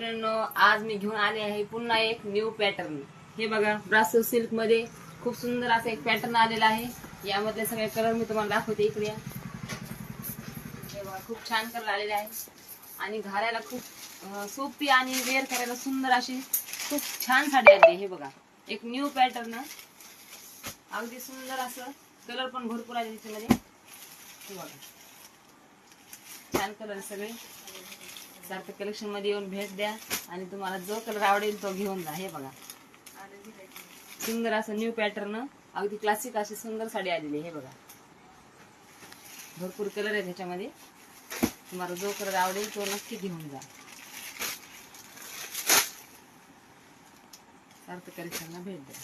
मैत्रिणींनो, आज मी घेऊन आले आहे पुन्हा एक न्यू पॅटर्न। हे बघा, ब्रासो सिल्क मध्ये खूप सुंदर असा एक पॅटर्न आलेला आहे। यामधले सगळे कलर मी तुम्हाला दाखवते। इकडे हे बघा, खूप छान कलर आलेले आहे आणि घालायला खूप सोपी आणि वेअर करायला सुंदर अशी खूप छान साडी आली। हे बघा, एक न्यू पॅटर्न, अगदी सुंदर असं कलर पण भरपूर आहे त्याच्यामध्ये। हे बघा, छान कलर सगळे। सारखं कलेक्शन मध्ये येऊन भेट द्या आणि तुम्हाला जो कलर आवडेल तो घेऊन जा। हे बघा, सुंदर असं न्यू पॅटर्न, अगदी क्लासिक अशी सुंदर साडी आलेली। हे बघा, भरपूर कलर आहे त्याच्यामध्ये। तुम्हाला जो कलर आवडेल तो नक्की घेऊन जा। सारखं कलेक्शनला भेट द्या।